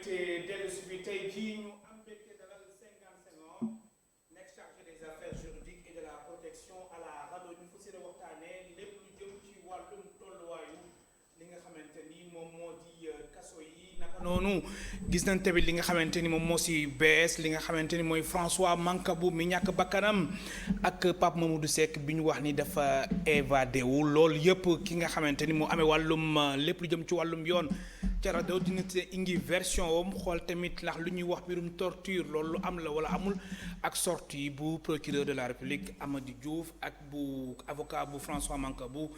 mbégte dellu si bi tey jii ñu am mbégte dalal Senghane Senghor nekk chargé des affaires juridiques et de la protection à la RADDHO ñu fas yéene waxtaanee lépp lu jëm ci wàllum tolluwaayu li nga xamante ni moom moo di kaso yi naka noonu gis nañ tamit li nga xamante ni moom moo si bees li nga xamante ni mooy François Mancabou mi ñàkk bakkanam ak Pape Mamadou Seck bi ñu wax ni dafa évadé wu loolu yëpp ki nga xamante ni moo amee wàllum lépp lu jëm ci wàllum yoon ca RADDHO dina indi version om xool tamit ndax lu ñuy wax mbirum torture loolu lu am la wala amul ak sortie bu procureur de la République Amady Diouf ak bu avocat bu François Mancabou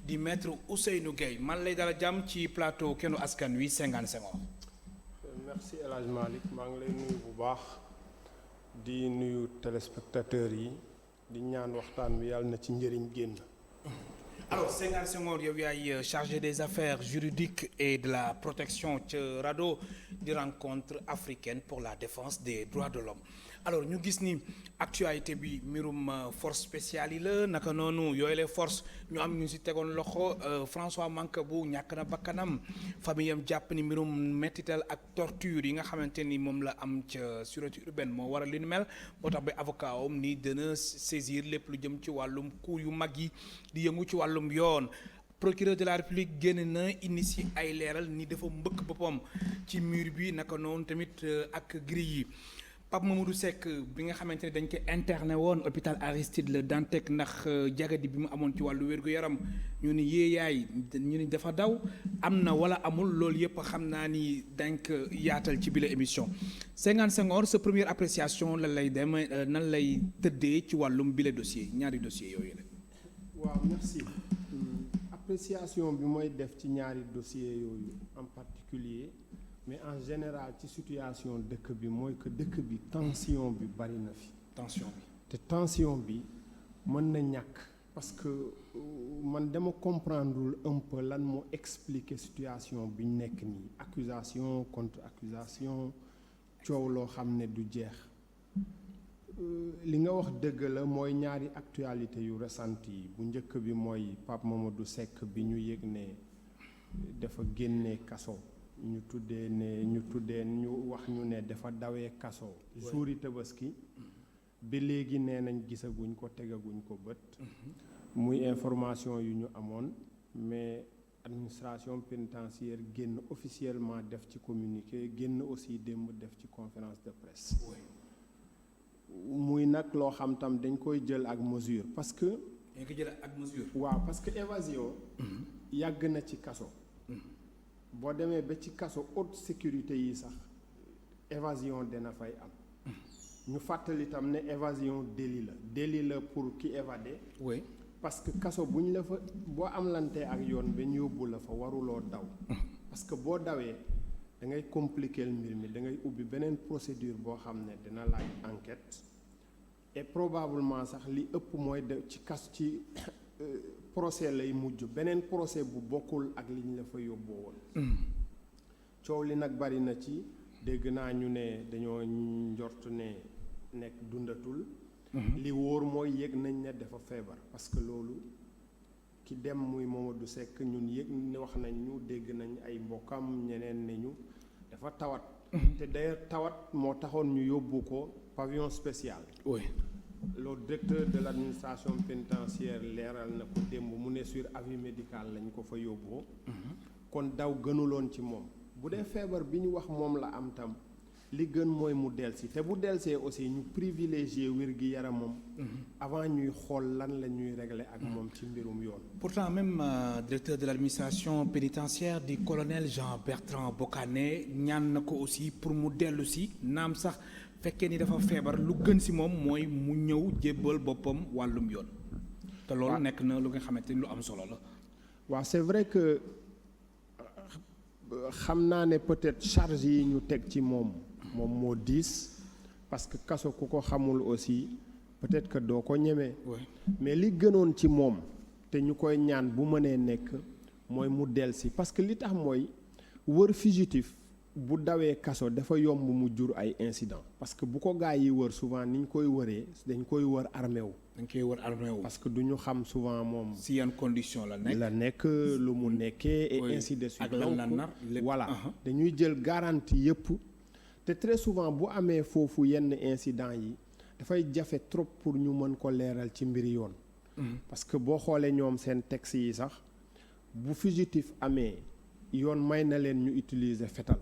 di maître Ousseynou Gueye man lay dala jàmm ci plateau Kennu Askan Wi Senghane Senghor. Merci El Hadj Malick maa ngi lay nuyu bu baax di nuyu téléspectateurs yi di ñaan waxtaan bi yàlla na ci njëriñ génn. Alors Senghane Senghor yow yaay chargé des affaires juridiques et de la protection ca RADDHO di rencontre africaine pour la défense des droits de l'homme alors ñu gis ni actualité bi mbirum force spéciale yi la naka noonu yooyu les forces ñu am ñu si tegoon loxo François Mancabou ñàkk na bakkanam famille am jàpp ni mbirum mettital ak torture yi nga xamante ni moom la am ca sûreté urbaine moo waral li nu mel moo tax ba avocat am ni dana saisir lépp lu jëm ci wàllum cour yu mag yi di yëngu ci wàllum yoon procureur de la République génn na initié ay leeral ni dafa mbëkk boppam ci mur bi naka noonu tamit ak grille yi Pape Mamadou Seck bi nga xamante ne dañ ko interné woon hôpital Aristide Le Dantec ndax jagadi bi mu amoon ci wàllu wér-gu-yaram ñu ni yéeyaay ñu ni dafa daw am na wala amul loolu yëpp xam naa ni dañ ko yaatal ci bile émission Senghane Senghor sa première appréciation lan lay dem nan lay tëddee ci wàllum bile dossier ñaari dossier yooyu la. waaw merci appréciation bi mooy def ci ñaari dossier yooyu en particulier mais en général ci situation dëkk bi mooy que dëkk bi tension bi bari na fi. tension bi te tension bi mën na ñàkk parce que man dama comprendre un peu lan moo expliquer situation bi ñu nekk nii accusation contre accusation coow loo xam ne du jeex li nga wax dëgg la mooy ñaari actualité yu récentes yi bu njëkk bi mooy Pape Mamadou Seck bi ñu yëg ne dafa génne kaso ñu wax ñu ne dafa dawee kaso jouri Tabaski ba léegi nee nañ gisaguñ ko tegaguñ ko bët muy information yu ñu amoon mais administration pénitentiaire génn officiellement def ci communiqué génn aussi démb def ci conférence de presse muy nag loo xam tam dañ koy jël ak mesure parce que dañ ko jël ak mesure waaw parce que évasion yàgg na ci kaso boo demee ba ci kaso haute sécurité yi sax évasion dina fay am ñu fàttali itam ne évasion délit la pour ki évadé oui parce que kaso bu ñu la fa boo am lante ak yoon ba ñu yóbbu la fa waruloo daw parce que boo dawee da ngay compliquer mbir mi da ngay ubbi beneen procédure boo xam ne dina laaj enquête et probablement sax li ëpp mooy de ci procès lay mujj beneen procès bu bokkul ak li ñu la fa yóbboo woon coow li nag bari na ci dégg naa ñu ne dañoo njort ne nekk dundatul li wóor mooy yëg nañ ne dafa feebar parce que loolu ki dem muy Mamadou Seck ñun yëg wax nañ ñu dégg nañ ay mbokkam ñeneen ne ñu dafa tawat te d'ailleurs tawat moo taxoon ñu yóbbu ko pavillon spécial oui le directeur de l'administration pénitentiaire leeral na ko démb mu ne sur avis médical lañ ko fa yóbboo kon daw gënuloon ci moom bu dee feebar bi ñu wax moom la am tam li gën mooy mu delsi te bu delsee aussi ñu privilégier wér-gi-yaramam avant ñuy xool lan la ñuy régler ak moom ci mbirum yoon. Pourtant même directeur de l'administration pénitentiaire di colonel Jean-Bertrand Bocandé ñaan na ko aussi pour mu dellu si naam sax fekkee ni dafa feebar lu gën si moom mooy mu ñëw jébbal boppam wàllum yoon. te loolu nekk na lu nga xamante ni lu am solo la. waaw c'est vrai que xam naa ne peut-être charge yi ñu teg ci moom moo diis parce que kaso ku ko xamul aussi peut-être que doo ko ñemee. mais li gënoon ci moom te ñu koy ñaan bu mënee nekk mooy mu delsi parce que li tax mooy wër fugitif bu dawee kaso dafa yomb mu jur ay incident parce que bu ko gaa yi wër souvent ni ñu koy wëree dañ koy wër armé wu. dañ koy war armé wu. parce que du ñu xam souvent moom. si yan condition la nekk. lu mu nekkee et ainsi de suite. ak lan la nar voilà dañuy jël garantie yëpp. te très souvent bu amee foofu yenn incident yi dafay jafe trop pour ñu mën ko leeral ci mbiri yoon. parce que boo xoolee ñoom seen texte yi sax bu fugitif amee yoon may na leen ñu utiliser fetal.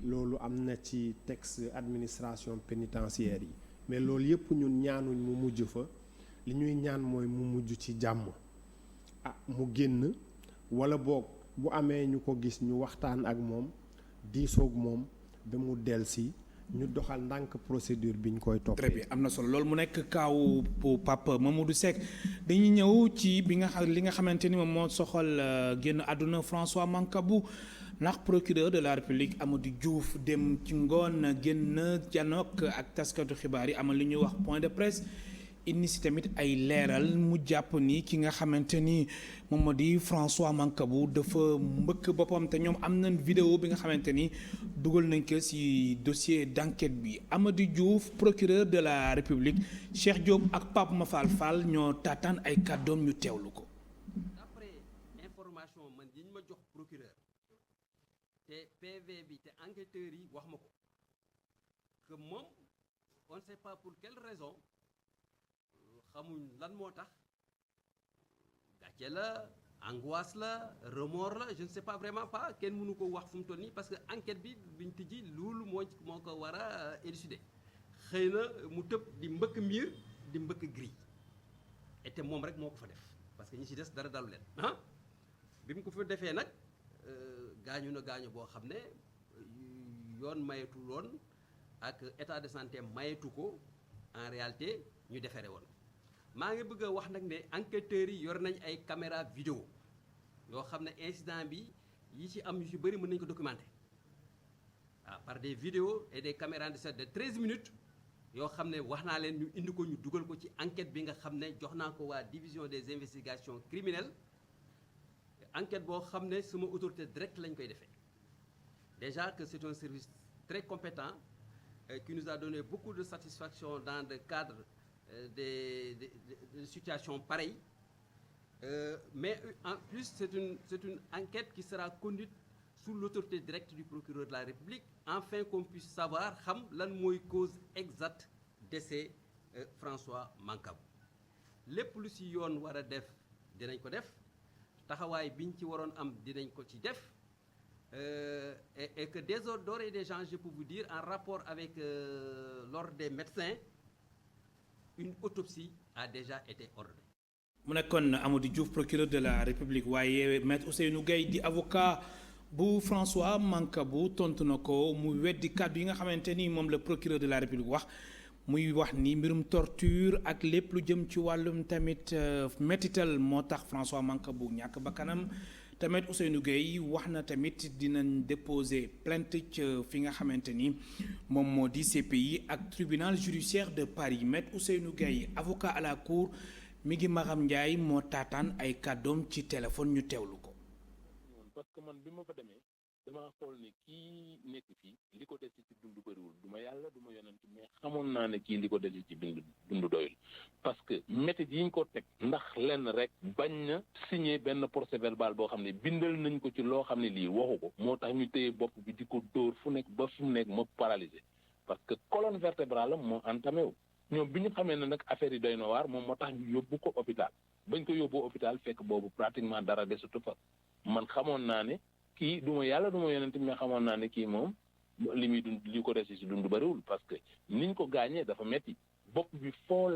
loolu am na ci texte administration pénitentiaire yi mais loolu yëpp ñun ñaanuñ mu mujj fa li ñuy ñaan mooy mu mujj ci jàmm mu génn wala boog bu amee ñu ko gis ñu waxtaan ak moom diisoog moom ba mu delsi ñu doxal ndànk procédure bi ñu koy toppee. très bien am na solo loolu mu nekk kaawu Pape Mamadou Seck dañuy ñëw ci li nga xamante ni moom moo soxal génn àdduna François Mancabou ndax procureur de la République Amadou Diouf dem ci ngoon génn janook ak taskatu xibaar yi amal li ñuy wax point de presse indi si tamit ay leeral mu jàpp ni ki nga xamante ni moom moo di François Mancabou dafa mbëkk boppam te ñoom am nañ vidéo bi nga xamante ni dugal nañ ko si dossier d'enquête bi Amadou Diouf procureur de la République Cheikh Diop ak Pape Mafal Fall ñoo taataan ay kàddoom ñu teewlu ko. d'après information man yi ñu ma jox procureur te PV bi te enquêteurs yi wax ma ko que moom on ne sait pas pour quelle raison xamuñ lan moo tax gàcce la angoisse la remords la je ne sais pas vraiment pas kenn mënu ko wax fu mu toll nii parce que enquête bi biñ tijji loolu moo ko war a élucider xëy na mu tëb di mbëkk miir di mbëkk grille et te moom rek moo ko fa def parce que ñi ci des dara dalu leen bi mu ko fa defee nag gaañu na gaañu boo xam ne yoon mayetu loon ak état de santé mayetu ko en réalité ñu defere woon maa ngi bëgg a wax nag ne enquêteurs yi yor nañ ay caméra vidéo yoo xam ne incident bi yi ci am yu ci bëri mën nañu ko documenter par des vidéos et des caméras de 13 minutes yoo xam ne wax naa leen ñu indi ko ñu dugal ko ci enquête bi nga xam ne jox naa ko waa division des investigations criminelles enquête boo xam ne sama autorité directe lañ koy defee déjà que c'est un service très compétent qui nous a donné beaucoup de satisfaction dans le cadre des situations pareilles mais en plus c'est une enquête qui sera conduite sous l'autorité directe du procureur de la République afin qu'on puisse savoir xam lan mooy cause exacte décès François Mancabou lépp lu ci yoon war a def dinañ ko def taxawaay biñ ci waroon am dinañ ko ci def et que d'ores et déjà je peux vous dire en rapport avec l'ordre des médecins une autopsie a déjà été ordonnée. mu nekkoon Amadou Diouf procureur de la République waaye maître Ousseynou Gueye di avocat bu François Mancabou tontu na ko mu weddi kàddu yi nga xamante ni moom la procureur de la République wax muy wax ni mbirum torture ak lépp lu jëm ci wàllum tamit métital moo tax François Mancabou ñàkk bakkanam tamit Ousseynou Gueye wax na tamit dinañ déposer plainte ci fi nga xamante ni moom moo di CPI ak tribunal judiciaire de Paris maître Ousseynou Gueye avocat à la cour mi ngi Maram Ndiaye moo taataan ay kàddoom ci téléphone ñu teewlu ko. parce que man bi ma fa demee damaa xool ne kii nekk fii li ko dese ci dund bëriwul du ma yàlla du ma yonent mais xamoon naa ne kii li ko dese ci dund doyul parce que méthode yi ñu ko teg ndax lenn rek bañ na signer benn procès verbal boo xam ne bindal nañ ko ci loo xam ne lii waxu ko moo tax ñu téye bopp bi di ko dóor fu nekk ba fu mu nekk ma paralysé parce que colonne vertébrale moo entamé wu ñoom bi ñu xamee ne nag affaire yi doy na waar moom moo tax ñu yóbbu ko hôpital bañ ko yóbbu hôpital fekk boobu pratiquement dara desatu fa man xamoon naa ne kii du ma yàlla du ma yonent mais xamoon naa ne kii moom li muy dund li ko dese ci dund bëriwul parce que niñ ko gaañee dafa metti bopp bi foo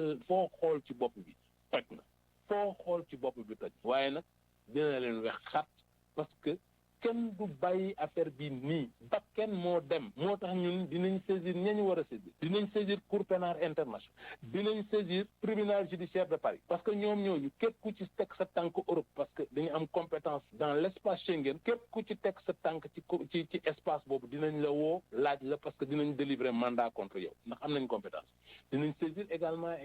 xool ci bopp bi toj na foo xool ci bopp bi toj waaye nag dina leen wex xat parce que kenn du bàyyi affaire bi nii ba kenn moo dem moo tax ñun dinañ saisir ñañu war a saisir dinañ saisir cour pénale internationale dinañ saisir tribunal judiciaire de Paris parce que ñoom ñooñu képp ku ci teg sa tànk Europe parce que dañu am compétence dans l'espace Schengen képp ku ci teg sa tànk ci espace boobu dinañ la woo laaj la parce que dinañ délivrer mandat contre yow ndax am nañ compétence dinañ saisir également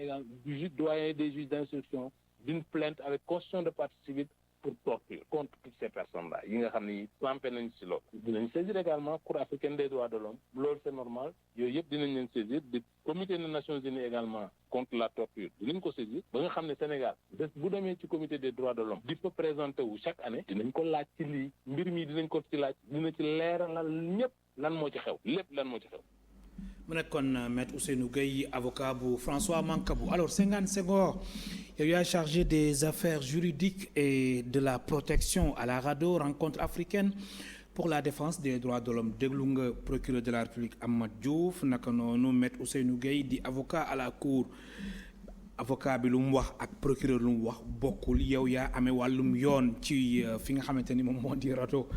du doyen des juges d'instruction d'une plainte avec constitution de partie civile pour torture contre toutes ces personnes là yi nga xam ne campé nañ ci loolu dinañ saisir également Cour africaine des droits de l'homme loolu c'est normal yooyu yëpp dinañ leen saisir di comité des Nations Unies également contre la torture dinañ ko saisir ba nga xam ne Sénégal bés bu demee ci comité des droits de l'homme di fa présenté wu chaque année dinañ ko laaj ci lii mbir mi dinañ ko ci laaj dina ci leeralal ñëpp lan moo ci xew lépp lan moo ci xew. mu nekkoon maître Ousseynou Gueye avocat bu François Mancabou alors Senghane Senghor yow yaay chargé des affaires juridiques et de la protection à la RADDHO rencontre africaine pour la défense des droits de l'homme déglu nga procureur de la République Amath Diouf naka noonu maître Ousseynou Gueye di avocat à la cour avocat bi lu mu wax ak procureur lu mu wax bokkul yow yaa amee wàllum yoon ci fi nga xamante ni moom moo di RADDHO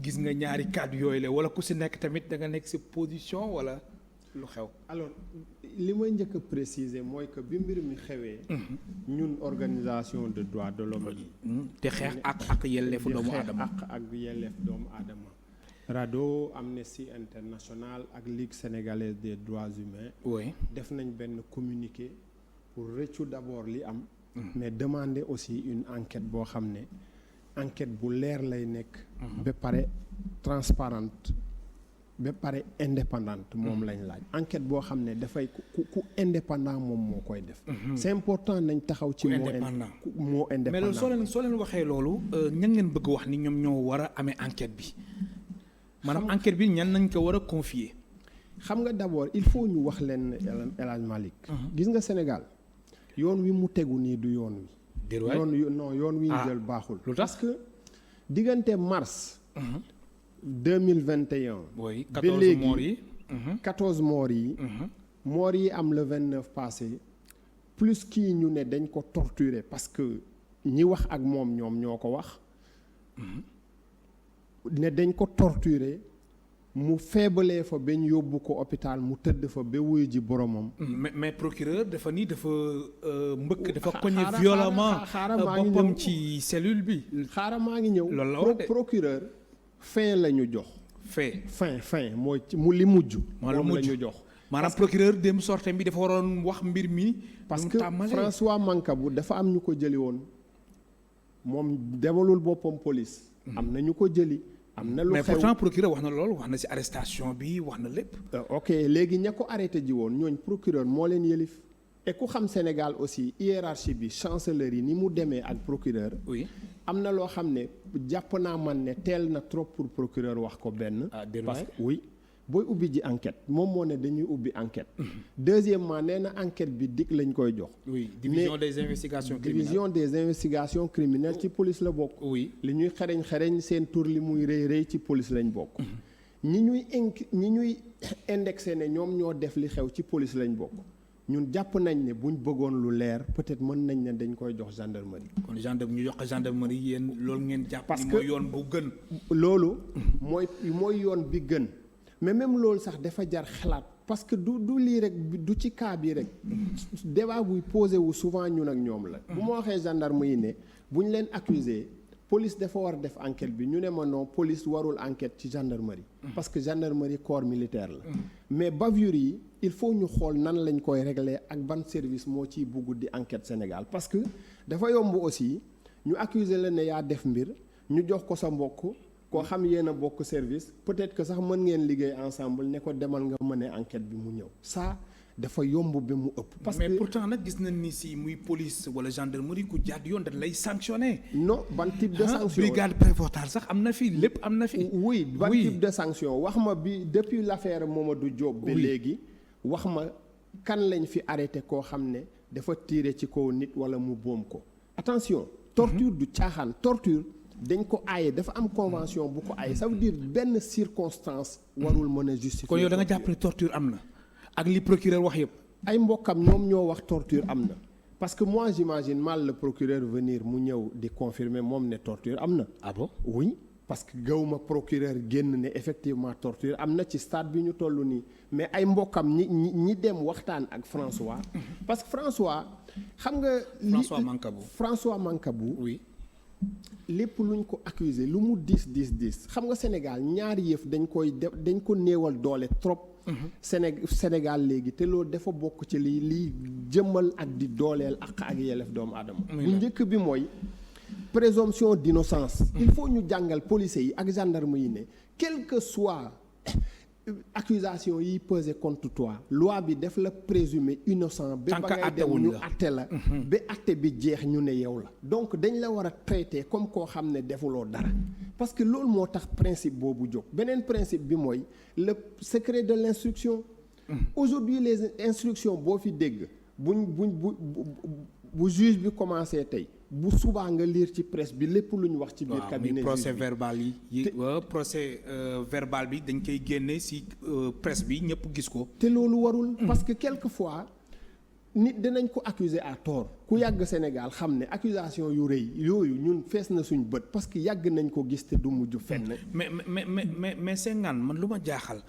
gis nga ñaari kàddu yooyu la wala ku si nekk tamit da nga nekk si position wala lu xew. alors li may njëkk a préciser mooy que bi mbir mi xewee. ñun organisation de droits de l'homme yi. te xeex ak yelleefu doomu aadama ak yelleef doomu aadama. RADDHO Amnesty International ak Ligue sénégalaise des droits humains. oui def nañ benn communiqué pour rëccu d'abord li am. mais demander aussi une enquête boo xam ne. enquête bu leer lay nekk. ba pare transparente ba pare indépendante moom lañ laaj. enquête boo xam ne dafay ku indépendant moom moo koy def. c'est important nañ taxaw ci moo indépendant. mais loolu soo leen waxee loolu ñan ngeen bëgg wax ni ñoom ñoo war a amee enquête bi maanaam enquête bi ñan nañ ko war a confier. xam nga d'abord il faut ñu wax leen El Hadj Malick. gis nga Sénégal yoon wi mu tegu nii du yoon wi. yoon wi ñu jël baaxul. parce que diggante mars. 2021. oui 14 morts yi. 14 morts yi. morts yi am le 29 passé plus kii ñu ne dañ ko torturer parce que ñi wax ak moom ñoom ñoo ko wax. ne dañ ko torturer mu feebalee fa ba ñu yóbbu ko hôpital mu tëdd fa ba wuyu ji boromam. mais procureur dafa ni dafa mbëkk dafa cogné violemment boppam ci cellule bi. xaaral maa ngi ñëw. loolu la wax de procureur fin la ñu jox. fin mooy mu li mujj. moom la ñu jox. maanaam procureur dem sortem bi dafa waroon wax mbir mi. parce que François Mancabou dafa am ñu ko jëli woon moom demalul boppam police. am na ñu ko jëli. am na lu xew mais pourtant procureur wax na loolu wax na ci arrestation bi wax na lépp. ok léegi ña ko arrêté ji woon ñooñ procureur moo leen yëlif et ku xam Sénégal aussi hiérarchie bi chancellerie ni mu demee ak procureur. oui am na loo xam ne jàpp naa man ne teel na trop pour procureur wax ko benn. parce que oui booy ubbi ji enquête moom moo ne dañuy ubbi enquête. deuxièmement nee na enquête bi dik lañ koy jox. oui division des investigations criminelles division des investigations criminelles ci police la bokk. oui li ñuy xereñ seen tur li muy rëy ci police lañ bokk. ñi ñuy indexé ne ñoom ñoo def li xew ci police lañ bokk. ñun jàpp nañ ne buñ bëggoon lu leer peut-être mën nañ ne dañ koy jox gendarmerie. kon ñu jox ko gendarmerie yéen loolu ngeen jàpp. parce que mooy yoon bu gën. loolu mooy yoon bi gën. mais même loolu sax dafa jar xalaat parce que du lii rek du ci cas bi rek débat buy posé wu souvent ñun ak ñoom la. bu ma waxee gendarme yi ne bu ñu leen accusé police dafa war def enquête bi ñu ne ma non police warul enquête ci gendarmerie. parce que gendarmerie corps militaire la. mais bavure yi il faut ñu xool nan lañ koy régler ak ban service moo ciy bugg di enquête Sénégal parce que dafa yomb aussi ñu accuser la ne yaa def mbir ñu jox ko sa mbokk. koo xam yéen a bokk service peut-être que sax mën ngeen liggéey ensemble ne ko demal nga mëne enquête bi mu ñëw ça dafa yomb ba mu ëpp. parce que mais pourtant nag gis nañ ni si muy police wala gendarmerie ku jàdd yoon dañ lay sanctionner. non ban type de sanction brigade prévôtale sax am na fi lépp am na fi. oui ban type de sanction wax ma bi depuis l'affaire Mamadou Diop. ba léegi wax ma kan lañ fi arrêté koo xam ne dafa tirer ci kaw nit wala mu boom ko attention. torture du caaxaan torture. dañ ko aaye dafa am convention bu ko aaye ça veut dire benn circonstance warul mën a justifier. kon yow da nga jàpp ne torture am na ak li procureur wax yëpp. ay mbokkam ñoom ñoo wax torture am na parce que moi j'imagine mal le procureur venir mu ñëw di confirmer moom ne torture am na. ah bon oui parce que gawma procureur génn ne effectivement torture am na ci stade bi ñu toll nii mais ay mbokkam ñi dem waxtaan ak François. parce que François xam nga. François Mancabou oui. lépp luñ ko accusé lu mu diis xam nga Sénégal ñaari yëf dañ ko néewal doole trop. Sénégal léegi te loolu dafa bokk ci lii jëmmal ak di dooleel ak yelleef doomu aadama. bu njëkk bi mooy présomption d'innocence. Il faut ñu jàngal policiers yi ak gendarme yi ne quel que soit accusation yi pesé contre toi loi bi def la présumer innocent ba ba ngay dem ñu atte la ba atte bi jeex ñu ne yow la donc dañ la war a traiter comme koo xam ne defuloo dara parce que loolu moo tax principe boobu jóg beneen principe bi mooy le secret de l'instruction. Aujourd'hui les instructions boo fi dégg bu juge bi commencé tey bu subaa nga lire ci presse bi lépp lu ñu wax ci biir cabinet procès verbal yi procès verbal bi dañ koy génne ci presse bi ñëpp gis ko. te loolu warul. parce que quelquefois nit dinañ ko accuser à tort ku yàgg Sénégal xam ne accusation yu rëy yooyu ñun fees na suñ bët parce que yàgg nañ ko gis te du mujj fenn. mais Senghane man lu ma jaaxal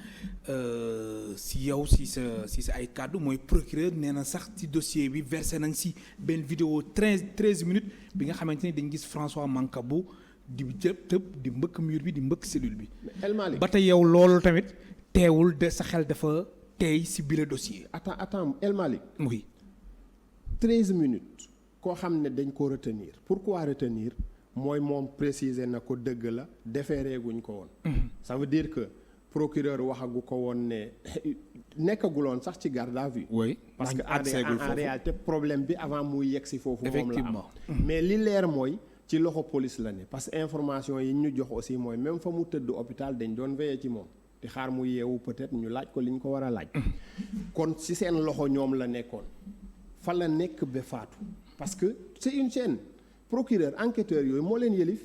si yow si sa ay kàddu mooy procureur nee na sax ci dossier bi versé nañ si benn vidéo 13 minutes bi nga xamante ni dañ gis François Mancabou di tëb di mbëkk mur bi di mbëkk cellule bi. El Malick ba tey yow loolu tamit teewul de sa xel dafa tey si bile dossier. attends El Malick. oui. 13 minutes koo xam ne dañ ko retenir pourquoi retenir mooy moom préciser na ko dëgg la déféré guñ ko woon. Ça veut dire que procureur waxagu ko woon ne nekkaguloon sax ci garde à vue. oui parce que en réalité problème bi avant muy yegg si foofu. moom la am mais li leer mooy ci loxo police la ne parce que information yi ñu jox aussi mooy même fa mu tëdd hôpital dañ doon veiller ci moom di xaar mu yeewu peut-être ñu laaj ko li ñu ko war a laaj. kon ci seen loxo ñoom la nekkoon. fa la nekk ba faatu parce que c'est une chaîne procureur enquêteur yooyu moo leen yëlif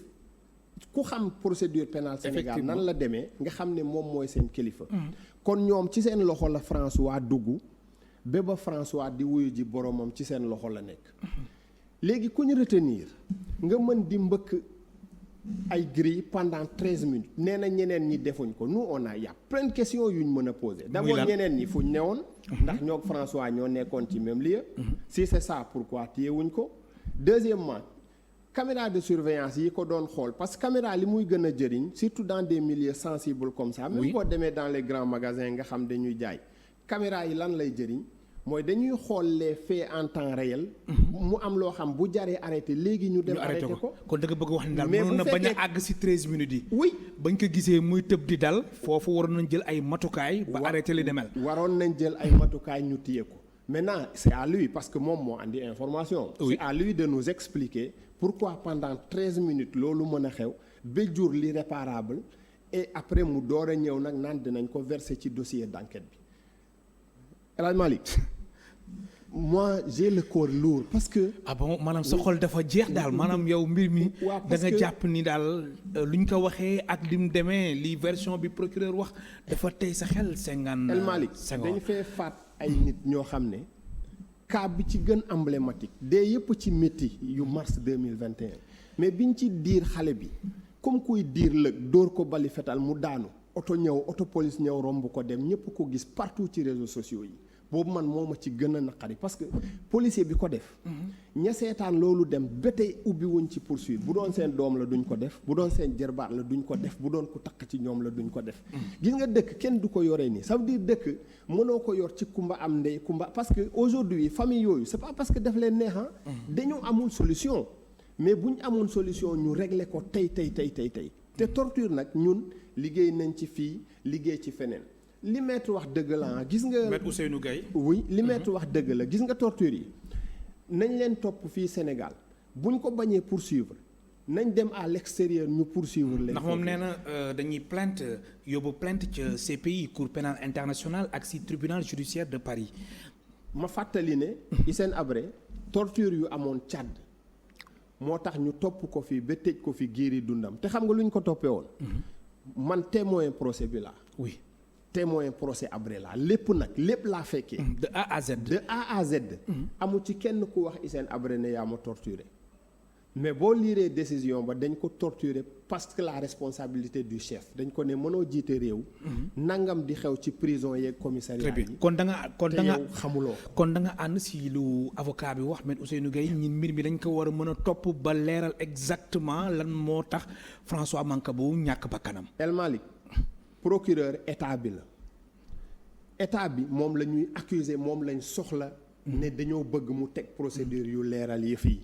ku xam procédure pénale Sénégal nan la demee nga xam ne moom mooy seen kilifa. kon ñoom ci seen loxo la François dugg ba François di wuyu ji boromam ci seen loxo la nekk. léegi ku ñu retenir nga mën di mbëkk ay grilles pendant 13 minutes nee na ñeneen ñi defuñ ko nous on a y a plein de questions yuñ mën a poser. d'abord ñeneen ñi fuñ newoon. ndax ñoo François ñoo nekkoon ci même lieu. si c'est ça pourquoi téyewuñ ko. deuxièmement caméra de surveillance yi ko doon xool parce que caméra li muy gën a jëriñ surtout dans des milieux sensibles comme ça. même boo demee dans les grands magasins nga xam dañuy jaay. caméra yi lan lay jëriñ mooy dañuy xool les faits en temps réel. mu am loo xam bu jaree arrêté léegi ñu dem arrêté ko. kon da nga bëgg wax ni daal mënoon na bañ a àgg ci 13 minutes yi. oui bañ ko gisee muy tëb di dal foofu waroon nañ jël ay matukaay. ba arrêté li demel. waroon nañ jël ay matukaay ñu téye ko maintenant c'est à lui parce que moom moo andi information. oui c'est à lui de nous expliquer pourquoi pendant 13 minutes loolu mën a xew ba jur l'irréparable et après mu door a ñëw nag naan dinañ ko verser ci dossier d'enquête bi. El Hadj Malick moi j'ai le corps lourd parce que. ah bon maanaam sa xol dafa jeex daal maanaam yow mbir mi. da nga jàpp ni daal luñ ko waxee ak li mu demee li version bi procureur wax dafa tey sa xel. Senghane El Malick dañ fee faat ay nit ñoo xam ne cas bi ci gën emblématique dee yëpp ci métti yu mars 2021 mais biñ ci diir xale bi comme kuy diir lëg dóor ko bali fetal mu daanu oto ñëw oto police ñëw romb ko dem ñëpp ko gis partout ci réseaux sociaux yi. boobu man moo ma ci gën a naqari parce que policier bi ko def. ña seetaan loolu dem ba tey ubbi wuñ ci poursuite bu doon seen doom la duñ ko def bu doon seen jërbaat la duñ ko def bu doon ku takk ci ñoom la duñ ko def. gis nga dëkk kenn du ko yoree nii ça veut dire dëkk mënoo ko yor ci kumba am ndey kumba parce que aujourd'hui famille yooyu c'est pas parce que daf leen neex dañoo amul solution mais bu ñu amoon solution ñu régler ko tey te torture nag ñun liggéey nañ ci fii liggéey ci feneen. li maître wax dëgg la gis nga. maître Ousseynou Gueye. oui li maître wax dëgg la gis nga torture yi nañ leen topp fii Sénégal buñ ko bañee poursuivre nañ dem à l'extérieur ñu poursuivre leen. ndax moom nee na dañuy yóbbu plainte ca CPI Cour pénale internationale ak ci tribunal judiciaire de Paris. ma fàttali ne. Hissène Habré torture yu amoon Tchad moo tax ñu topp ko fi ba tëj ko fi giiri dundam te xam nga lu ñu ko toppee woon. man témoin procès bi la. oui. témoin procès Habré la lépp laa fekkee. de A à Z. amu ci kenn ku wax Hissène Habré ne yaa ma torturé mais boo liiree décision ba dañ ko torturé parce que la responsabilité du chef dañ ko ne mënoo jiite réew. nangam di xew ci prison yeeg commissariat yi. kon da nga xamuloo. kon da nga ànd si lu avocat bi wax Maître Ousseynou Gueye ñun mbir mi dañ ko war a mën a topp ba leeral exactement lan moo tax François Mancabou ñàkk bakkanam. El Malick procureur état bi la état bi moom la ñuy accuser moom lañ soxla ne dañoo bëgg mu teg procédure yu leeral yëf yi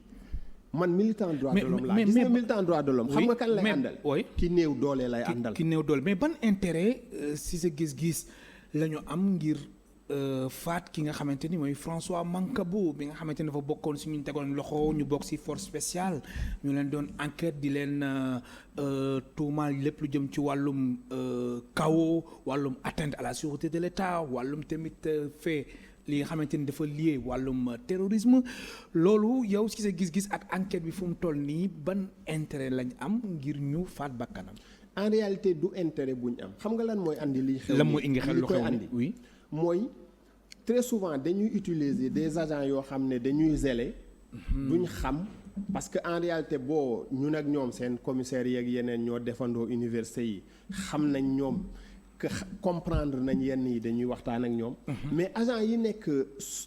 man militant droit de l'homme laa gis nga militant droit de l'homme xam nga kan lay àndal ki néew doole lay àndal ki néew doole mais ban intérêt si sa gis-gis la ñu am ngir faat ki nga xamante ni mooy François Mancabou bi nga xamante ni dafa bokkoon si ñu tegoon loxo ñu bokk si force spéciale ñu leen doon enquête di leen tuumaal lépp lu jëm ci wàllum chaos wàllum atteinte à la sûreté de l'État wàllum tamit fait li nga xamante ni dafa lié wàllum terrorisme loolu yow ci sa gis-gis ak enquête bi fu mu toll nii ban intérêt lañ am ngir ñu faat bakkanam. en réalité du intérêt bu ñu am xam nga lan mooy andi liy xew. lan mooy indi xel lu xew andi oui. mooy très souvent dañuy utiliser des agents yoo xam ne dañuy zélé. duñ xam parce que en réalité boo ñun ak ñoom seen commissaires yeeg yeneen ñoo defandoo université yi xam nañ ñoom. que comprendre nañ yenn yi dañuy waxtaan ak ñoom. mais agents yi nekk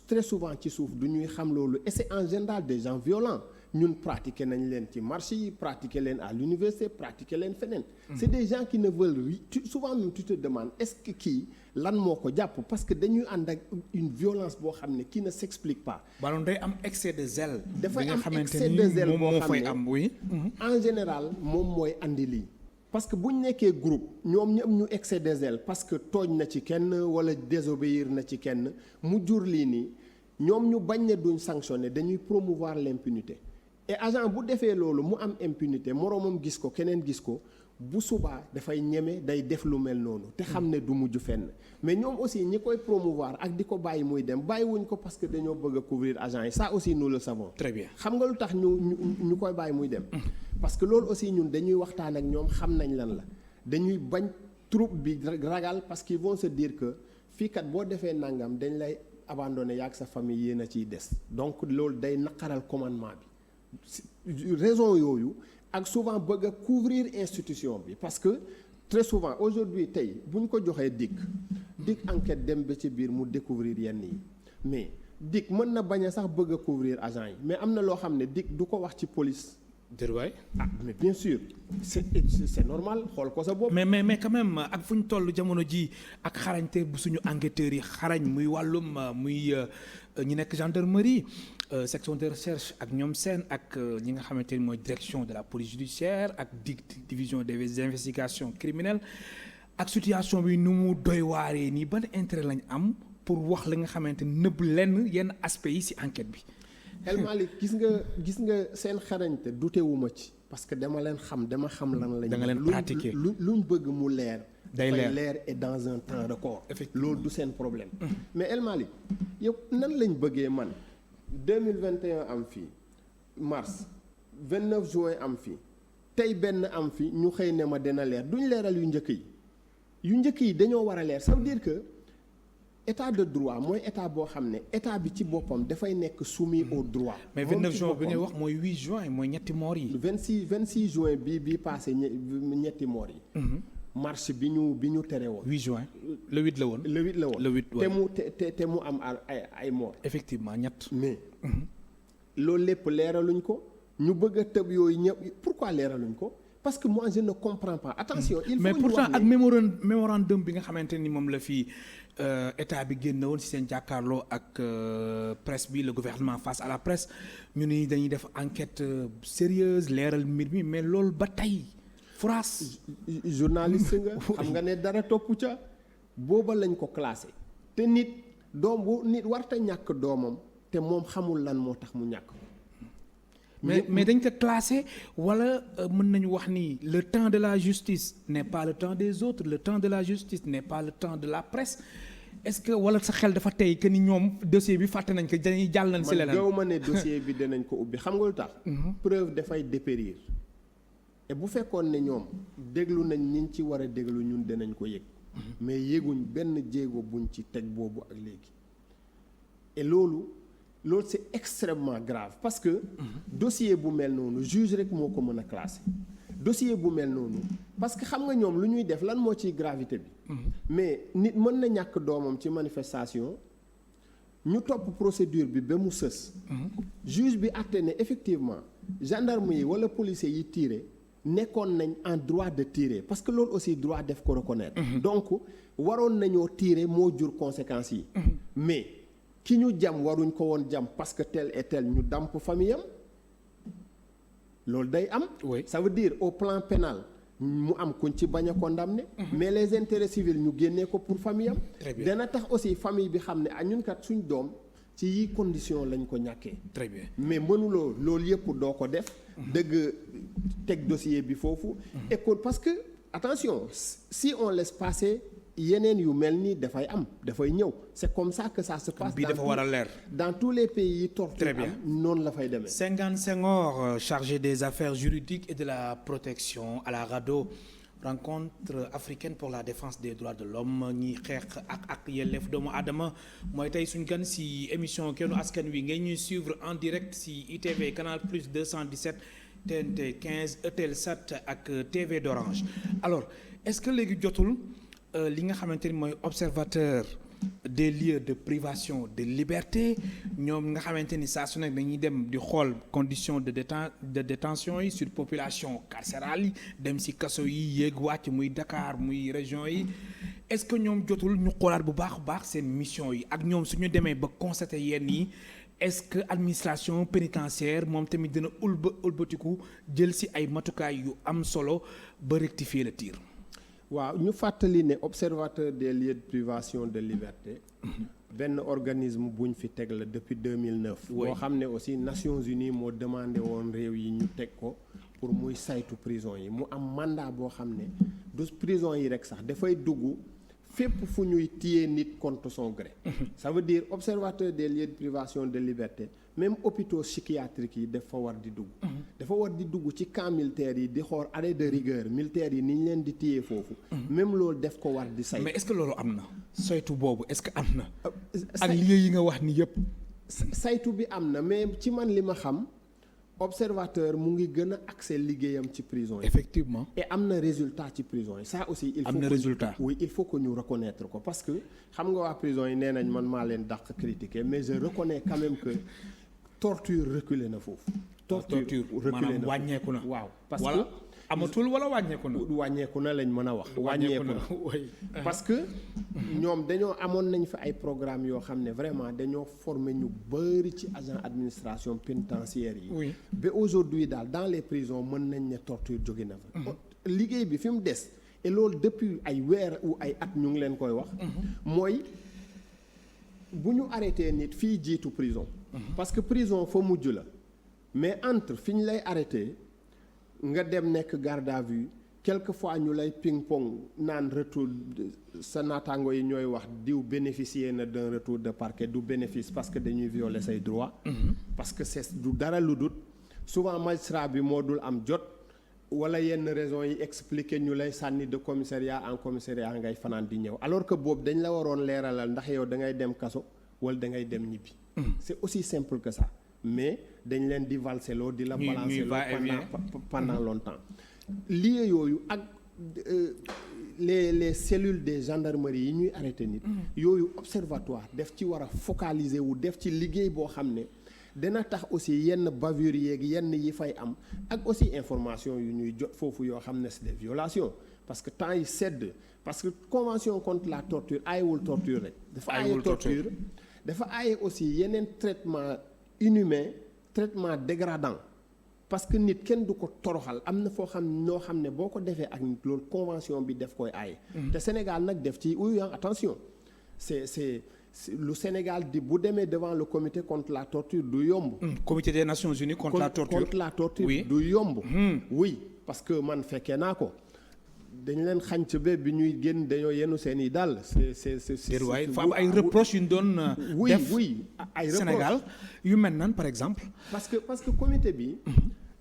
très souvent ci suuf du ñuy xam loolu et c'est en général des gens violents ñun pratiquer nañ leen ci marché yi pratiquer leen à l'université pratiquer leen feneen. c'est des gens qui ne veulent souvent même tu te demandes est-ce que kii lan moo ko jàpp parce que dañuy ànd ak une violence boo xam ne qui ne s'explique pas. baloon day am excès de zèle. dafay am excès de zèle boo xam ne am oui. en général moom mooy andi lii. parce que bu ñu nekkee groupe ñoom ñëpp ñu excès de zèle parce que tooñ na ci kenn wala désobéir na ci kenn mu jur lii nii ñoom ñu bañ ne duñ sanctionner dañuy promouvoir l'impunité et agent bu defee loolu mu am impunité moroomam gis ko keneen gis ko bu subaa dafay ñeme day def lu mel noonu te xam ne du mujj fenn mais ñoom aussi ñi koy promouvoir ak di ko bàyyi muy dem bàyyiwuñ ko parce que dañoo bëgg a couvrir agent yi ça aussi nous le savons. Très bien. xam nga lu tax ñu koy bàyyi muy dem. parce que loolu aussi ñun dañuy waxtaan ak ñoom xam nañ lan la dañuy bañ troupe bi ragal parce qu'ils vont se dire que fii kat boo defee nangam dañ lay abandonné yaag sa famille yéen a ciy des donc loolu day naqaral commandement bi raison yooyu ak souvent bëgg a couvrir institution bi parce que très souvent aujourd'hui tey bu ñu ko joxee DIC enquête dem ba ci biir mu découvrir yenn yi mais DIC mën na bañ a sax bëgg a couvrir agent yi mais am na loo xam ne DIC du ko wax ci police. Dërwaay. ah mais bien sûr c'est normal xool ko sa bopp. mais quand même ak fu ñu toll jamono ji ak xarañte bu suñu enquêteurs yi xarañ muy wàllum muy ñi nekk gendarmerie section de recherche ak ñoom seen ak ñi nga xamante ni mooy direction de la police judiciaire ak division des investigations criminelles ak situation bi nu mu doy waaree nii ban intérêt lañ am pour wax la nga xamante ni nëbb lenn yenn aspects yi ci enquête bi. El Malick gis nga seen xarañte dutewuma ci parce que dama xam lan lañ. da nga leen pratiquer luñ bëgg mu leer. day leer et dans un temps record. loolu du seen problème. mais El Malick yow nan lañ bëggee man 2021 am fii mars 29 juin am fii tey benn am fi ñu xëy ne ma dina leer duñ leeral yu njëkk yi dañoo war a leer ça veut dire que. état de droit mooy état boo xam ne état bi ci boppam dafay nekk soumis au droit. mais 29 juin bi ngay wax mooy 8 juin mooy ñetti moor yi. 26 juin bii passé ñetti moor yi. marche bi ñu tere woon. 8 juin le 8 la woon. le 8 la woon le 8 te mu am ay moor. effectivement ñett. mais loolu lépp leeraluñ ko ñu bëgg a tëb yooyu ñëpp pourquoi leeraluñ ko. parce que moi je ne comprends pas attention. il faut mais pourtant ak mémorandum bi nga xamante ni moom la fii état bi génn woon ci seen jàkkaarloo ak presse bi le gouvernement face à la presse ñu ni dañuy def enquête sérieuse leeral mbir mi mais loolu ba tey France. journaliste nga xam nga ne dara topp ca booba lañ ko classé te nit warta ñàkk doomam te moom xamul lan moo tax mu ñàkk. mais dañ ko classé wala mën nañu wax ni le temps de la justice n'est pas le temps des autres le temps de la justice n'est pas le temps de la presse est-ce que wala sa xel dafa tey que ni ñoom dossier bi fàtte nañ ko dañuy jàll nañ si leneen. man gaw ma ne dossier bi dinañ ko ubbi xam nga lu tax. preuve dafay dépérir et bu fekkoon ne ñoom déglu nañ ñiñ ci war a déglu ñun dinañ ko yëg. mais yëguñ benn jéego buñ ci teg boobu ak léegi et loolu c'est extrêmement grave parce que dossier bu mel noonu juge rek moo ko mën a classer dossier bu mel noonu parce que xam nga ñoom lu ñuy def lan moo ciy gravité bi mais nit mën na ñàkk doomam ci manifestation ñu topp procédure bi ba mu sës juge bi àtte ne effectivement gendarme yi wala policiers yi tiré nekkoon nañ en droit de tirer parce que loolu aussi droit def ko reconnaître donc waroon nañoo tirer moo jur conséquences yi mais ki ñu jam waruñ ko woon jam parce que tel et tel ñu damp famille am loolu day am. Oui. Ça veut dire au plan pénal mu am kuñ ci bañ a condamné. mais les intérêts civils ñu génnee ko pour famille am. Très bien. dana tax aussi famille bi xam ne ñun kat suñ doom ci yi condition lañ ko ñàkkee. Très bien. mais mënuloo loolu yëpp doo ko def. dëgg teg dossier bi foofu. école parce que attention si on laisse passer yeneen yu mel nii dafay am dafay ñëw c'est comme ça que ça se passe. bii dafa war a leer. dans tous les pays yi torture Très bien. am noonu la fay demee. Senghane Senghor, chargé des affaires juridiques et de la protection à la RADDHO, rencontre africaine pour la défense des droits de l'homme ñi xeex ak yelleef doomu aadama mooy tey suñ gan si émission Kennu Askan Wi ngeen ñuy suivre en direct si ITV Canal Plus 217 TNT 15 Eutelsat ak TV d'Orange. Alors est-ce que léegi jotul li nga xamante ni mooy observateur des lieux de privation de liberté ñoom nga xamante ni saa su nekk dañuy dem di xool conditions de détention yi surpopulation carcérale yi dem ci kaso yi yéeg wàcc muy Dakar muy région yi est-ce que ñoom jotul ñu xoolaat bu baax a baax seen mission yi ak ñoom suñu demee ba constater yenn yi est-ce que administration pénitentiaire moom tamit dina ulbatiku jël ci ay matukaay yu am solo ba rectifier le tir. waaw ñu fàttali ne observateur des lieux de privation de liberté benn organisme buñ fi teg la depuis 2009. boo xam ne aussi Nations Unies moo demandé woon réew yi ñu teg ko pour muy saytu prison yi mu am mandat boo xam ne du prison yi rek sax dafay dugg fépp fu ñuy téye nit contre son gré. ça veut dire observateur des lieux de privation de liberté même hôpitaux psychiatriques yi dafa war di dugg. dafa war di dugg ci camp militaire yi di xool arrêt de rigueur militaire yi ni ñu leen di téye foofu. même loolu def ko war di saytu. mais est-ce que loolu am na saytu boobu est-ce que am na. ak lieu yi nga wax ni yëpp. saytu bi am na mais ci man li ma xam observateur mu ngi gën a accès liggéeyam ci prison yi. effectivement. et am na résultat ci prison yi ça aussi. il faut am na résultat. oui il faut que ñu reconnaître ko parce que xam nga waa prison yi nee nañ man maa leen dàq critiquer mais je reconnais quand même que torture reculé na foofu. torture reculé na maanaam wàññeeku na. waaw parce wala que amatul wala wàññeeku na. wàññeeku na lañ mën a wax. wàññeeku na parce que ñoom dañoo amoon nañ fa ay programme yoo xam ne vraiment dañoo former ñu bëri ci agent administration pénitentiaire yi. oui ba aujourd'hui daal dans les prisons mën nañ ne torture jóge na fa. liggéey bi fi mu des et loolu depuis ay weer ou ay at ñu ngi leen koy wax. mooy bu ñu arrêté nit fii jiitu prison. parce que prison fa mujj la mais entre fi ñu lay arrêté nga dem nekk garde à vue quelquefois ñu lay ping pong naan retour sa naataango yi ñooy wax diw bénéficier na d'un retour de parquet du bénéfice parce que dañuy violer say droits. parce que c'est du dara lu dut souvent magistrat bi moo dul am jot wala yenn raisons yi expliquer ñu lay sànni de commissariat en commissariat ngay fanaan di ñëw alors que boobu dañ la waroon leeralal ndax yow da ngay dem kaso wala da ngay dem ñibbi. c'est aussi simple que ça mais dañ leen di valseloo di la balanceloo pendant longtemps. lieu yooyu ak les cellules des gendarmeries yi ñuy arrêté nit. yooyu observatoire def ci war a focaliser wu def ci liggéey boo xam ne dana tax aussi yenn bavure yeeg yenn yi fay am ak aussi information yu ñuy jot foofu yoo xam ne c'est des violations parce que temps yi sedd parce que convention contre la torture aayewul torture rek. dafa aaye torture dafa aaye aussi yeneen traitement inhumain traitement dégradant parce que nit kenn du ko toroxal am na foo xam noo xam ne boo ko defee ak nit loolu convention bi def koy aaye. te Sénégal nag def ci attention c'est lu Sénégal di bu demee devant le comité contre la torture du yomb. comité des Nations Unies contre la torture contre la torture oui. du yomb. oui parce que man fekkee naa ko. dañ leen xànc ba bi ñuy génn dañoo yenu seen i dàll. c'est waaye fa am ay reproches yu ñu doon. def oui ay reproches Sénégal yu mel nan par exemple. parce que comité bi.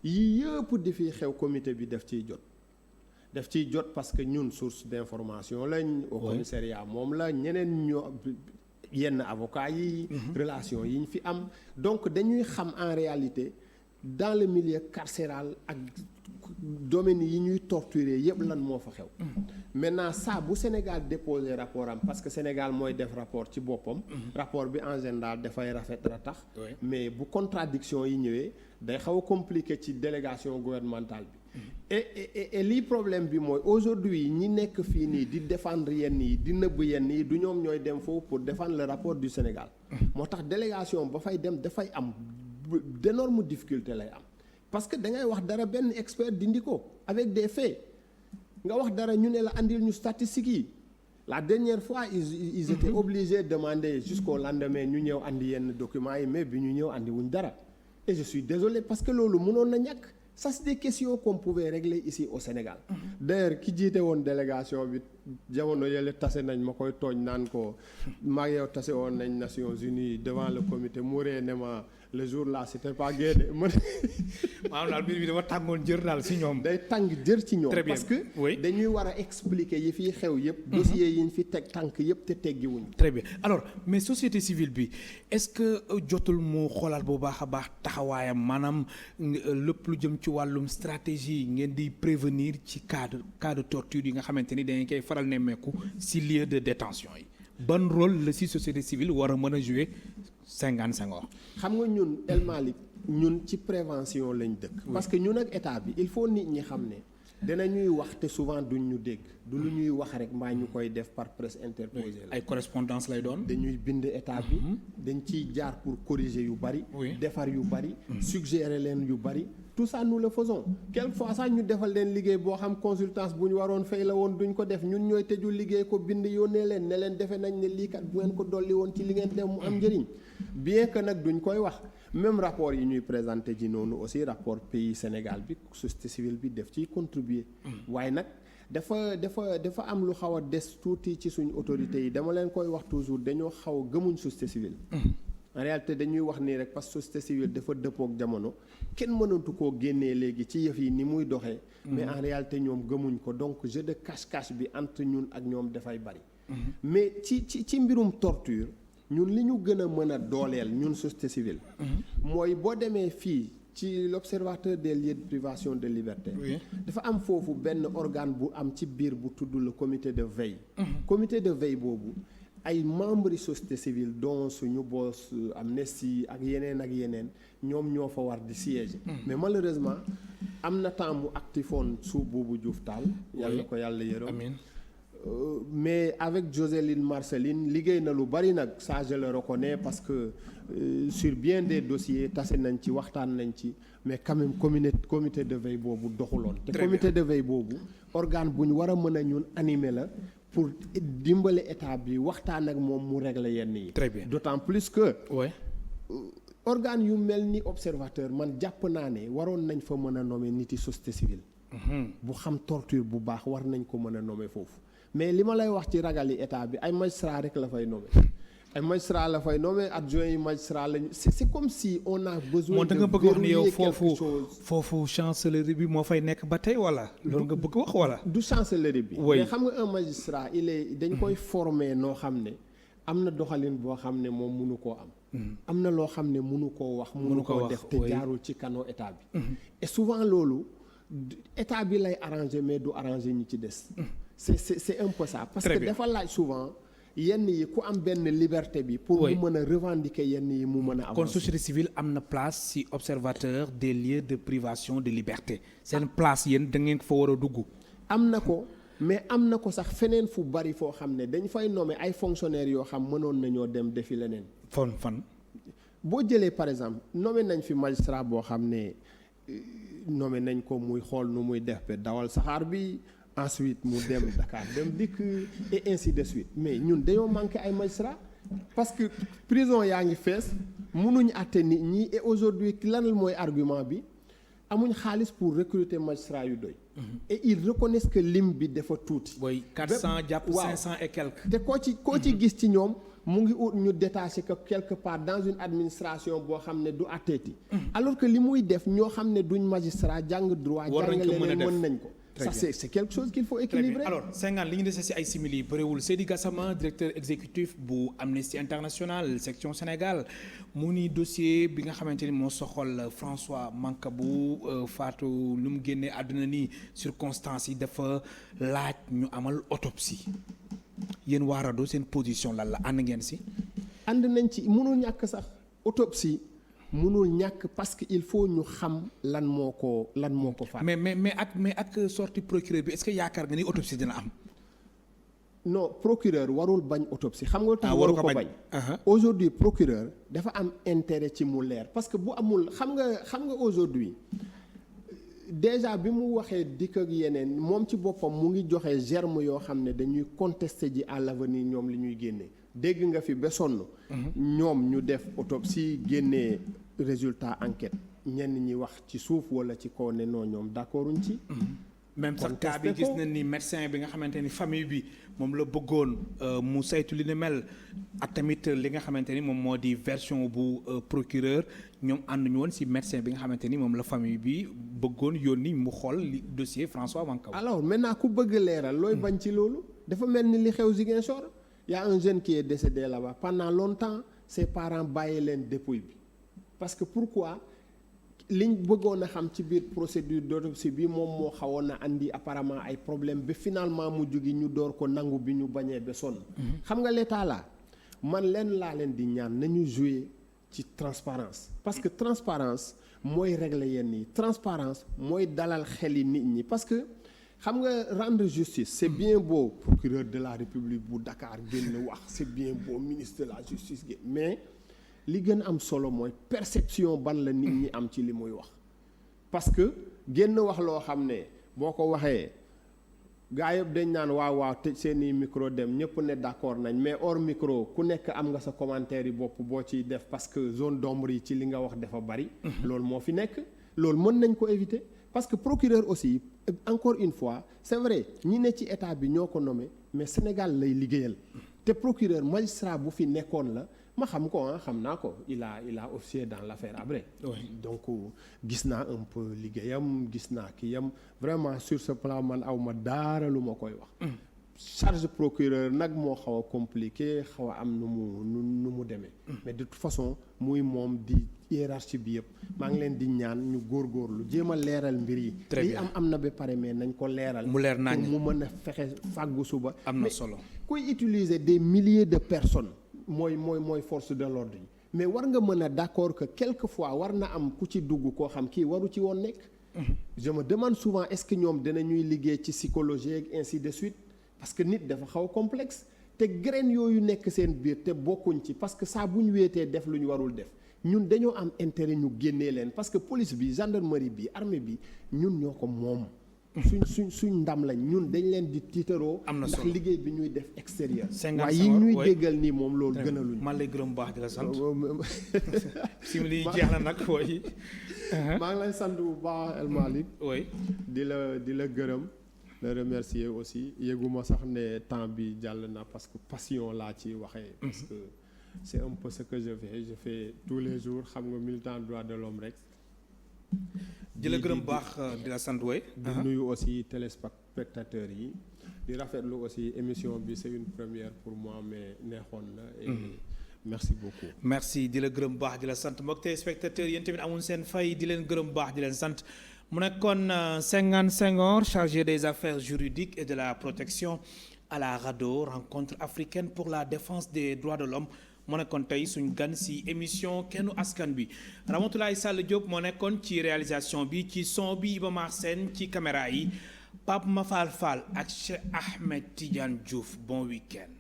yii yëpp di fi xew comité bi daf ciy jot parce que ñun source d'information lañ. au commissariat moom la ñeneen ñoo yenn avocats yi. relation yi ñu fi am donc dañuy xam en réalité dans le milieu carcéral ak. domaine yi ñuy torturer yëpp lan moo fa xew. maintenant ça bu Sénégal déposer rapport am parce que Sénégal mooy def rapport ci boppam. rapport bi en général dafay rafet tax. mais bu contradiction yi ñëwee day xaw a compliqué ci délégation gouvernementale bi. et lii problème bi mooy aujourd'hui ñi nekk fii nii di défendre yenn yi di nëbb yenn yi du ñoom ñooy dem foofu pour défendre le rapport du Sénégal. moo tax délégation ba fay dem dafay am d'énormes difficultés lay am. parce que da ngay wax dara benn expert dindi ko avec des faits nga wax dara ñu ne la andil ñu statistiques yi la dernière fois ils étaient obligés de demander jusqu'au lendemain ñu ñëw andi yenn documents yi mais bi ñu ñëw andi wuñ dara et je suis désolé parce que loolu mënoon na ñàkk. Ça c'est des questions qu'on pouvait régler ici au Sénégal. D'ailleurs ki jiite woon délégation bi jamono yële tase nañ ma koy tooñ naan ko maa yow tase woon nañ Nations Unies devant le comité mu ree ne ma le jour là c'était pas gai de man. maanaam daal mbir bi dafa tàngoon jër daal si ñoom. day tàng jër ci ñoom. Très bien. parce que Oui. dañuy war a expliquer yi fiy xew yëpp. dossiers yi ñu fi teg tànk yëpp te teggiwuñ. Très bien alors mais société civile bi est-ce que jotul mu xoolaat bu baax a baax taxawaayam maanaam lépp lu jëm ci wàllum stratégie ngeen di prévenir ci cas de torture yi nga xamante ni dañ koy faral nemmeeku si lieu de détention yi ban rôle la si société civile war a mën a jouer Senghane Senghor. xam nga ñun El Malick ñun ci prévention lañ dëkk. parce que ñun ak état bi il faut nit ñi xam ne danañuy wax te souvent duñ ñu dégg du lu ñuy wax rek mbaa ñu koy def par presse interposée la. ay correspondance lay doon. dañuy bind état bi. dañ ciy jaar pour corriger yu bari. defar yu bari. suggérer leen yu bari. tout ça nous le faisons quelquefois sax ñu defal leen liggéey boo xam consultance bu ñu waroon fay la woon duñ ko def ñun ñooy tëju liggéey ko bind yónnee leen ne leen defe nañ ne lii kat bu ngeen ko dolli woon ci li ngeen def mu am njëriñ bien que nag duñ koy wax même rapport yi ñuy présenté ji noonu aussi rapport pays Sénégal bi société civile bi def ciy contribuer waaye nag dafa am lu xaw a des tuuti ci suñ autorités yi dama leen koy wax toujours dañoo xaw a gëmuñ société civile en réalité dañuy wax nii rek parce que société civile dafa dëppook jamono kenn mënatu koo génnee léegi ci yëf yi ni muy doxee mais en réalité ñoom gëmuñ ko donc jeu de cache-cache bi entre ñun ak ñoom dafay bari mais ci mbirum torture ñun li ñu gën a mën a dooleel ñun société civile mooy boo demee fii ci l'observateur des lieux de privation de liberté dafa am foofu benn organe bu am ci biir bu tudd le comité de veille comité de veille boobu ay membres yi société civile dont suñu boss Amnesty ak yeneen ñoom ñoo fa war di siéger mais malheureusement am na temps mu actifoon su Boubou Diouf Tall yàlla ko yàlla yërëm amiin mais avec Jocelyne Marceline liggéey na lu bari nag ça je le reconnais parce que sur bien des dossiers tase nañ ci waxtaan nañ ci mais quand même comité de veille boobu doxuloon te comité de veille boobu organe bu ñu war a mën a ñun animer la pour dimbale état bi waxtaan ak moom mu régler yenn yi. Très bien. D'autant plus que. Ouais. Organe yu mel ni observateur man jàpp naa ne waroon nañ fa mën a nommer nit yi société civile. bu xam torture bu baax war nañ ko mën a nommer foofu mais li ma lay wax ci ragali état bi ay magistrat rek la fay nommer. ay magistrat la fay nommer adjoint yi magistrat lañu c'est comme si on a besoin de bëgg wax ni yow quelque chose. foofu chancellerie bi moo fay nekk ba tey wala loolu nga bëgg wax wala. du chancellerie bi. Oui. mais xam nga un magistrat dañ koy former noo xam ne am na doxalin boo xam ne moom mënu koo am. am na loo xam ne mënu koo wax. mënu koo def te jaarul ci canaux état bi. et souvent loolu état bi lay arranger mais du arranger ñi ci des. c'est un peu ça. parce que dafa laaj souvent. yenn yi ku am benn liberté bi pour mu mën a revendiquer yenn yi mu mën a avancer. kon société civile am na place ci observateur des lieux de privation de liberté seen place yéen da ngeen fa war a dugg. am na ko mais am na ko sax feneen fu bari foo xam ne dañ fay nommer ay fonctionnaires yoo xam mënoon nañoo dem defi leneen. fan. boo jëlee par exemple nommé nañ fi magistrat boo xam ne nommé nañ ko muy xool nu muy def ba dawal saxaar bi. ensuite mu dem Dakar dem dikk et ainsi de suite mais ñun dañoo manqué ay magistrats parce que prison yaa ngi fees mënuñ àtte nit ñi et aujourd'hui lan mooy argument bi amuñ xaalis pour recruter magistrats yu doy. et ils reconnaissent que lim bi dafa tuuti. booy 400 jàpp 500 et quelques. te koo ci gis ci ñoom mu ngi ut ñu détaché que quelque part dans une administration boo xam ne du àtteeti. alors que li muy def ñoo xam ne duñ magistrat jàng droit. war nañ ko mën a def mën nañ ko. ça c'est quelque chose qu'il faut équilibrer. alors Senghane li ñu dese ci ay simili bëriwul Seydi Gassama directeur exécutif bu Amnesty International section Sénégal mu ni dossier bi nga xamante ni moo soxal François Mancabou faatu lu mu génnee àdduna ni circonstances yi dafa laaj ñu amal autopsie yéen waa RADDHO seen position lan la ànd ngeen ci. ànd nañ ci mënul ñàkk sax autopsie. mënul ñàkk parce que il faut ñu xam lan moo ko faat. mais ak sortie procureur bi est-ce que yaakaar nga ni autopsie dina am. non procureur warul bañ autopsie xam nga tax waru ko bañ. aujourd'hui procureur dafa am intérêt ci mu leer parce que bu amul xam nga aujourd'hui déjà bi mu waxee dikk ak yeneen moom ci boppam mu ngi joxe germe yoo xam ne dañuy contester ji à l'avenir ñoom li ñuy génnee dégg nga fi ba sonn. ñoom ñu def autopsie génnee résultat enquête ñenn ñi wax ci suuf walla ci kaw ne non ñoom d'accorduñ ci. même sax cas bi gis nañ ni médecin bi nga xamante ni famille bi moom la bëggoon mu saytu li ni mel ak tamit li nga xamante ni moom moo di version bu procureur ñoom ànduñu woon ci médecin bi nga xamante ni moom la famille bi bëggoon yónni mu xool li dossier François Mancabou. alors maintenant ku bëgg leeral looy bañ ci loolu dafa mel ni li xew Ziguinchor y a un jeune qui est décédé là-bas pendant longtemps ses parents bàyyi leen dépouille bi parce que pourquoi. liñ bëggoon a xam ci biir procédure d'autopsie bi moom moo xawoon na andi apparemment ay problème ba finalement mu jógi ñu door ko nangu bi ñu bañee ba sonn. xam nga l'état là man leen laa leen di ñaan nañu jouer ci transparence parce que transparence mooy régler yenn yi transparence mooy dalal xeli nit ñi parce que xam nga rendre justice c'est bien beau procureur de la République bu Dakar génn wax c'est bien beau ministre de la justice mais li gën am solo mooy perception ban la nit ñi am ci li muy wax parce que génn wax loo xam ne boo ko waxee gaa yëpp dañ naan waaw tëj seeni micro dem ñëpp ne d'accord nañ mais hors micro ku nekk am nga sa commentaire yi bopp boo ciy def parce que zone d'ombre yi ci li nga wax dafa bari. loolu moo fi nekk loolu mën nañ ko éviter parce que procureur aussi encore une fois c'est vrai ñi ne ci état bi ñoo ko nommé mais Sénégal lay liggéeyal te procureur magistrat bu fi nekkoon la. ma xam ko xam naa ko il a officié dans l'affaire Habré. Oui. Donc gis naa un peu liggéeyam gis naa kii yam vraiment sur ce plan man aw ma daara lu ma koy wax. charge procureur nag moo xaw a compliqué xaw a am nu mu demee. mais de toute façon muy moom di hiérarchie bi yëpp maa ngi leen di ñaan ñu góorgóorlu jéem a leeral mbir yi. très bien am na ba pare mais nañ ko leeral. mu leer nañ mu mën a fexe fàggu suba. am na solo kuy utiliser des milliers de personnes. mooy force de l'ordre yi mais war nga mën a d'accord que quelquefois war na am ku ci dugg koo xam kii waru ci woon nekk. je me demande souvent est-ce que ñoom dinañuy liggéey ci psychologie ak ainsi de suite parce que nit dafa xaw complexe te graine yooyu nekk seen biir te bokkuñ ci parce que saa bu ñu weetee def lu ñu warul def ñun dañoo am intérêt ñu génnee leen parce que police bi gendarmerie bi armée bi ñun ñoo ko moom. suñ ndam lañ ñun dañ leen di tiitaroo. am na solo ndax liggéey bi ñuy def extérieur. waaye yi ñuy déggal nii moom loolu gënaluñu. man lay gërëm baax di la sant. simili jeex na nag woy. maa ngi lay sant bu baax El Malick. oui di la gërëm. la remercier aussi yëguma sax ne temps bi jàll na parce que passion laa ci waxee. parce que c'est un peu ce que je fais tous les jours xam nga militant droit de l'homme rek. di la gërëm baax di la sant woy. di nuyu aussi téléspectateurs yi. di rafetlu aussi émission bi c'est une première pour moi mais neexoon na. et merci beaucoup. merci di la gërëm baax di la sant mbokk téléspectateurs yéen tamit amuñ seen fay di leen gërëm baax di leen sant. mu nekkoon Senghane Senghor chargé des affaires juridiques et de la protection à la RADDHO rencontre africaine pour la défense des droits de l'homme moo nekkoon tey suñ gan ci émission kennu askan bi Ramatoulaye Sall Diop moo nekkoon ci réalisation bi ci son bi Iba Mar Sène ci caméra yi Pape Mafal Fall ak Cheikh Ahmed Tidiane Diouf bon week-end.